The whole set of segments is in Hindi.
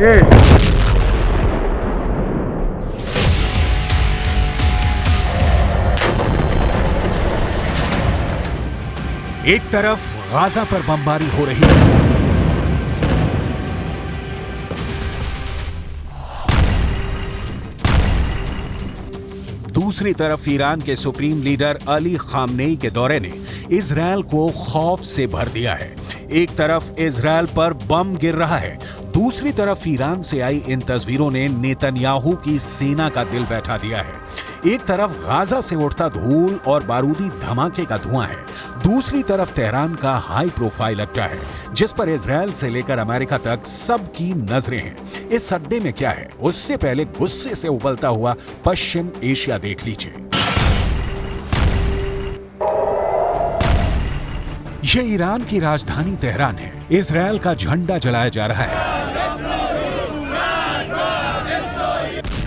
एक तरफ गाजा पर बमबारी हो रही है, दूसरी तरफ ईरान के सुप्रीम लीडर अली खामनेई के दौरे ने इजरायल को खौफ से भर दिया है। एक तरफ इजरायल पर बम गिर रहा है, दूसरी तरफ ईरान से आई इन तस्वीरों ने नेतन्याहू की सेना का दिल बैठा दिया है। एक तरफ गाजा से उठता धूल और बारूदी धमाके का धुआं है, दूसरी तरफ तेहरान का हाई प्रोफाइल अड्डा है जिस पर इजरायल से लेकर अमेरिका तक सबकी नजरें हैं। इस अड्डे में क्या है, उससे पहले गुस्से से उबलता हुआ पश्चिम एशिया देख लीजिए। ये ईरान की राजधानी तेहरान है। इजरायल का झंडा जलाया जा रहा है।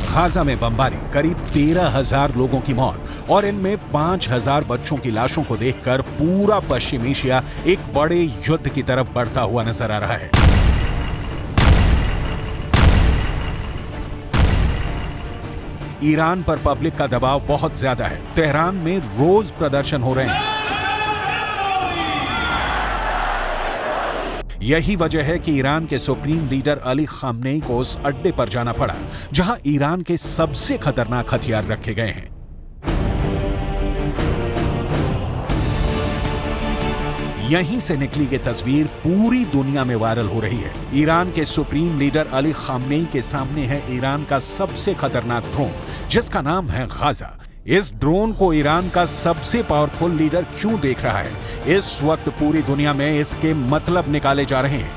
गाजा में बमबारी, करीब 13,000 लोगों की मौत और इनमें 5,000 बच्चों की लाशों को देखकर पूरा पश्चिम एशिया एक बड़े युद्ध की तरफ बढ़ता हुआ नजर आ रहा है। ईरान पर पब्लिक का दबाव बहुत ज्यादा है। तेहरान में रोज प्रदर्शन हो रहे हैं। यही वजह है कि ईरान के सुप्रीम लीडर अली खामनेई को उस अड्डे पर जाना पड़ा जहां ईरान के सबसे खतरनाक हथियार रखे गए हैं। यहीं से निकली ये तस्वीर पूरी दुनिया में वायरल हो रही है। ईरान के सुप्रीम लीडर अली खामनेई के सामने है ईरान का सबसे खतरनाक ड्रोन जिसका नाम है गाजा। इस ड्रोन को ईरान का सबसे पावरफुल लीडर क्यों देख रहा है? इस वक्त पूरी दुनिया में इसके मतलब निकाले जा रहे हैं।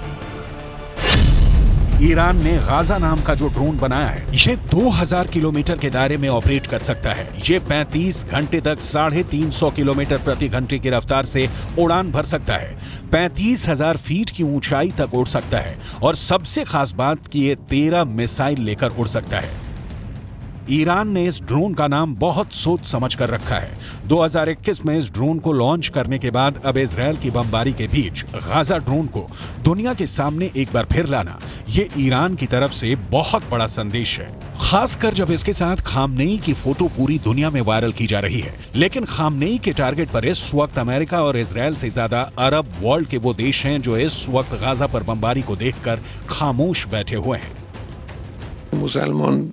ईरान ने गाजा नाम का जो ड्रोन बनाया है, ये 2000 किलोमीटर के दायरे में ऑपरेट कर सकता है। ये 35 घंटे तक 350 किलोमीटर प्रति घंटे की रफ्तार से उड़ान भर सकता है, 35,000 फीट की ऊंचाई तक उड़ सकता है और सबसे खास बात कि ये 13 मिसाइल लेकर उड़ सकता है। ईरान ने इस ड्रोन का नाम बहुत सोच समझ कर रखा है। 2021 में इस ड्रोन को लॉन्च करने के बाद अब इजरायल की बमबारी के बीच गाजा ड्रोन को दुनिया के सामने एक बार फिर लाना, ये ईरान की तरफ से बहुत बड़ा संदेश है, खासकर जब इसके साथ खामनेई की फोटो पूरी दुनिया में वायरल की जा रही है। लेकिन खामनेई के टारगेट पर इस वक्त अमेरिका और इजरायल से ज्यादा अरब वर्ल्ड के वो देश हैं जो इस वक्त गाजा पर बमबारी को देखकर खामोश बैठे हुए हैं। मुसलमान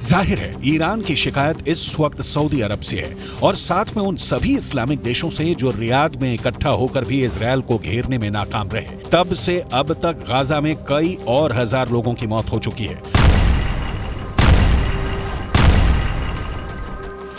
जाहिर है ईरान की शिकायत इस वक्त सऊदी अरब से है और साथ में उन सभी इस्लामिक देशों से जो रियाद में इकट्ठा होकर भी इजरायल को घेरने में नाकाम रहे। तब से अब तक गाजा में कई और हजार लोगों की मौत हो चुकी है।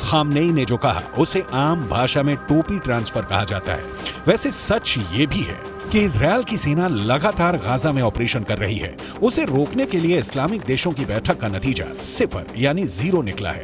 खामनेई ने जो कहा उसे आम भाषा में टोपी ट्रांसफर कहा जाता है। वैसे सच ये भी है कि इजरायल की सेना लगातार गाजा में ऑपरेशन कर रही है। उसे रोकने के लिए इस्लामिक देशों की बैठक का नतीजा 0 यानी 0 निकला है।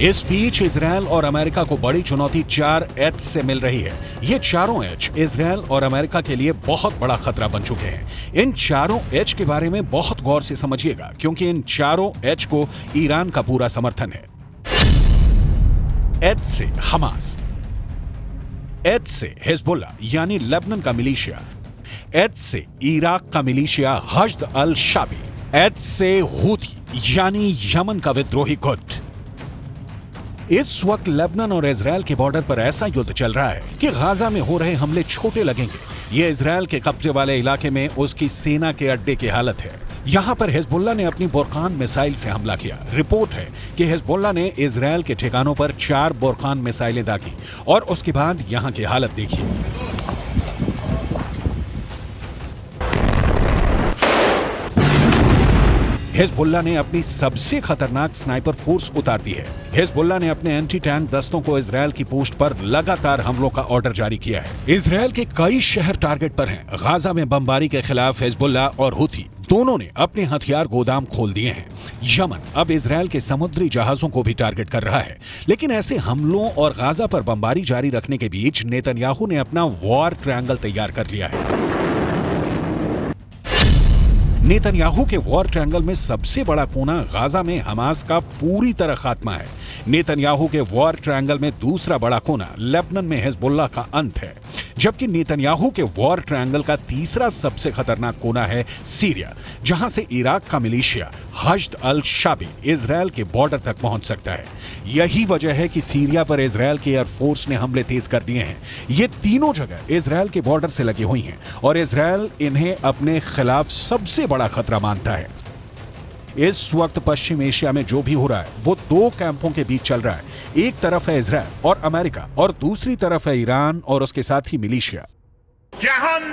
इस बीच इजरायल और अमेरिका को बड़ी चुनौती 4 एच से मिल रही है। ये चारों एच इजरायल और अमेरिका के लिए बहुत बड़ा खतरा बन चुके हैं। इन चारों एच के बारे में बहुत गौर से समझिएगा क्योंकि इन चारों एच को ईरान का पूरा समर्थन है। एच से हमास, एच से हिजबुल्ला यानी लेबनान का मिलिशिया, एच से इराक का मिलिशिया हश्द अल शाबी, एच से हूथी यानी यमन का विद्रोही गुट। इस वक्त लेबनान और इजराइल के बॉर्डर पर ऐसा युद्ध चल रहा है कि गाजा में हो रहे हमले छोटे लगेंगे, ये इजराइल के कब्जे वाले इलाके में उसकी सेना के अड्डे की हालत है। यहां पर हिजबुल्ला ने अपनी बुरकान मिसाइल से हमला किया। रिपोर्ट है कि हिजबुल्ला ने इजराइल के ठिकानों पर 4 बुरकान मिसाइलें दागी और उसके बाद यहां की हालत देखिए। हिजबुल्ला ने अपनी सबसे खतरनाक स्नाइपर फोर्स उतार दी है। हिजबुल्ला ने अपने एंटी टैंक दस्तों को इजराइल की पोस्ट पर लगातार हमलों का ऑर्डर जारी किया है। इजराइल के कई शहर टारगेट पर हैं। गाजा में बमबारी के खिलाफ हिजबुल्ला और हुथी दोनों ने अपने हथियार गोदाम खोल दिए हैं। यमन अब इजराइल के समुद्री जहाजों को भी टारगेट कर रहा है। लेकिन ऐसे हमलों और गाजा पर बमबारी जारी रखने के बीच नेतन्याहू ने अपना वॉर ट्रायंगल तैयार कर लिया है। नेतन्याहू के वॉर ट्रायंगल में सबसे बड़ा कोना गाजा में हमास का पूरी तरह खात्मा है। नेतन्याहू के वॉर ट्रायंगल में दूसरा बड़ा कोना लेबनान में हिजबुल्लाह का अंत है, जबकि नेतन्याहू के वॉर ट्रायंगल का तीसरा सबसे खतरनाक कोना है सीरिया, जहां से इराक का मिलिशिया हश्द अल शाबी इजराइल के बॉर्डर तक पहुंच सकता है। यही वजह है कि सीरिया पर इजराइल की एयरफोर्स ने हमले तेज कर दिए हैं। ये तीनों जगह इजराइल के बॉर्डर से लगी हुई हैं और इजराइल इन्हें अपने खिलाफ सबसे बड़ा खतरा मानता है। इस वक्त पश्चिम एशिया में जो भी हो रहा है वो 2 कैंपों के बीच चल रहा है। एक तरफ है इजराइल और अमेरिका और दूसरी तरफ है ईरान और उसके साथ ही मिलिशिया। जहान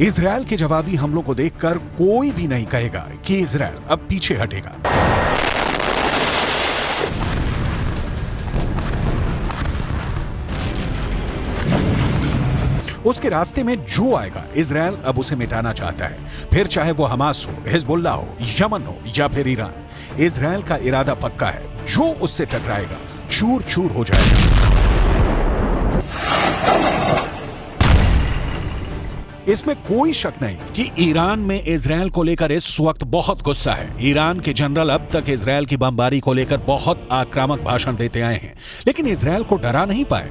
इजराइल के जवाबी हमलों को देखकर कोई भी नहीं कहेगा कि इजराइल अब पीछे हटेगा। उसके रास्ते में जो आएगा इजराइल अब उसे मिटाना चाहता है, फिर चाहे वो हमास हो, हिजबुल्लाह हो, यमन हो या फिर ईरान। इजराइल का इरादा पक्का है, जो उससे टकराएगा चूर चूर हो जाएगा। इसमें कोई शक नहीं कि ईरान में इजराइल को लेकर इस वक्त बहुत गुस्सा है। ईरान के जनरल अब तक इजराइल की बमबारी को लेकर बहुत आक्रामक भाषण देते आए हैं, लेकिन इजराइल को डरा नहीं पाए।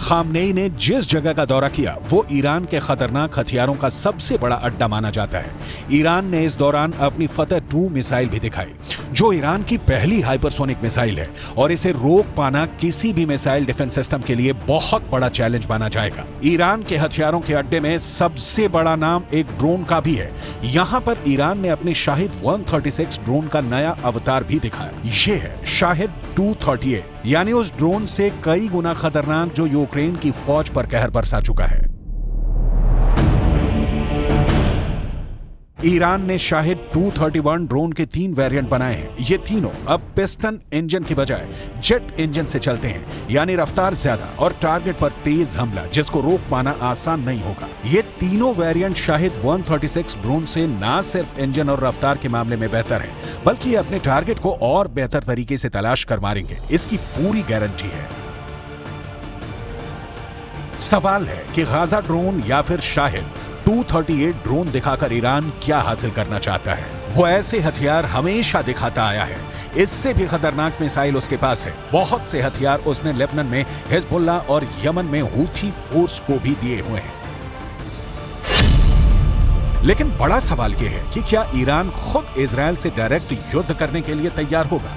खामनेई ने जिस जगह का दौरा किया वो ईरान के खतरनाक हथियारों का सबसे बड़ा अड्डा माना जाता है। ईरान ने इस दौरान अपनी फतह 2 मिसाइल भी दिखाई, जो ईरान की पहली हाइपरसोनिक मिसाइल है और इसे रोक पाना किसी भी मिसाइल डिफेंस सिस्टम के लिए बहुत बड़ा चैलेंज माना जाएगा। ईरान के हथियारों के अड्डे में सबसे बड़ा नाम एक ड्रोन का भी है। यहाँ पर ईरान ने अपने शाहिद 136 ड्रोन का नया अवतार भी दिखाया। ये है शाहिद 238, यानी उस ड्रोन से कई गुना खतरनाक जो यूक्रेन की फौज पर कहर बरसा चुका है। ईरान ने शाहिद 231 ड्रोन के 3 वेरिएंट बनाए हैं। ये तीनों अब पिस्टन इंजन की बजाय जेट इंजन से चलते हैं, यानी रफ्तार ज्यादा और टारगेट पर तेज हमला जिसको रोक पाना आसान नहीं होगा। ये तीनों वेरिएंट शाहिद 136 ड्रोन से ना सिर्फ इंजन और रफ्तार के मामले में बेहतर हैं, बल्कि ये अपने टारगेट को और बेहतर तरीके से तलाश कर मारेंगे, इसकी पूरी गारंटी है। सवाल है कि गाजा ड्रोन या फिर शाहिद 238 ड्रोन दिखाकर ईरान क्या हासिल करना चाहता है। वो ऐसे हथियार हमेशा दिखाता आया है, इससे भी खतरनाक मिसाइल उसके पास है। बहुत से हथियार उसने लेबनान में हिजबुल्लाह और यमन में हूथी फोर्स को भी दिए हुए हैं। लेकिन बड़ा सवाल यह है कि क्या ईरान खुद इजराइल से डायरेक्ट युद्ध करने के लिए तैयार होगा?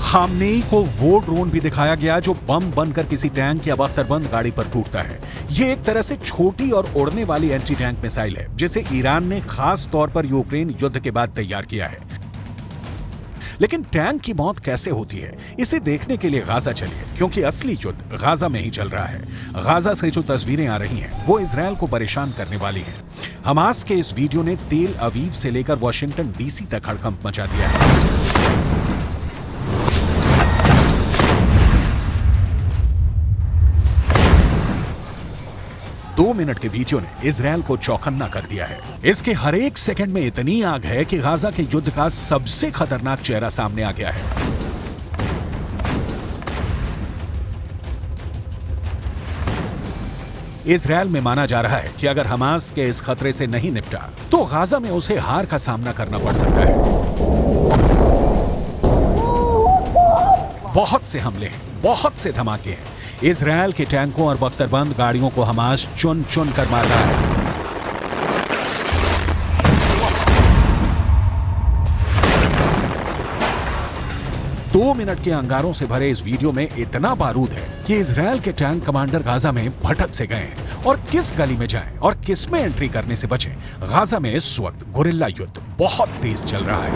खामनेई को वो ड्रोन भी दिखाया गया जो बम बनकर किसी टैंक या बख्तरबंद गाड़ी पर टूटता है। ये एक तरह से छोटी और उड़ने वाली एंटी टैंक मिसाइल है जिसे ईरान ने खास तौर पर यूक्रेन युद्ध के बाद तैयार किया है। लेकिन टैंक की मौत कैसे होती है, इसे देखने के लिए गाजा चलिए, क्योंकि असली युद्ध गाजा में ही चल रहा है। गाजा से जो तस्वीरें आ रही हैं वो इजरायल को परेशान करने वाली हैं। हमास के इस वीडियो ने तेल अवीव से लेकर वॉशिंगटन डीसी तक हड़कंप मचा दिया है। 2 मिनट के वीडियो ने इजरायल को चौकन्ना कर दिया है। इसके हर एक सेकंड में इतनी आग है कि गाजा के युद्ध का सबसे खतरनाक चेहरा सामने आ गया है। इजरायल में माना जा रहा है कि अगर हमास के इस खतरे से नहीं निपटा तो गाजा में उसे हार का सामना करना पड़ सकता है। बहुत से हमले हैं, बहुत से धमाके हैं। इजरायल के टैंकों और बख्तरबंद गाड़ियों को हमास चुन चुन कर मार रहा है। दो मिनट के अंगारों से भरे इस वीडियो में इतना बारूद है कि इजरायल के टैंक कमांडर गाजा में भटक से गए हैं और किस गली में जाएं और किस में एंट्री करने से बचें। गाजा में इस वक्त गुरिल्ला युद्ध बहुत तेज चल रहा है।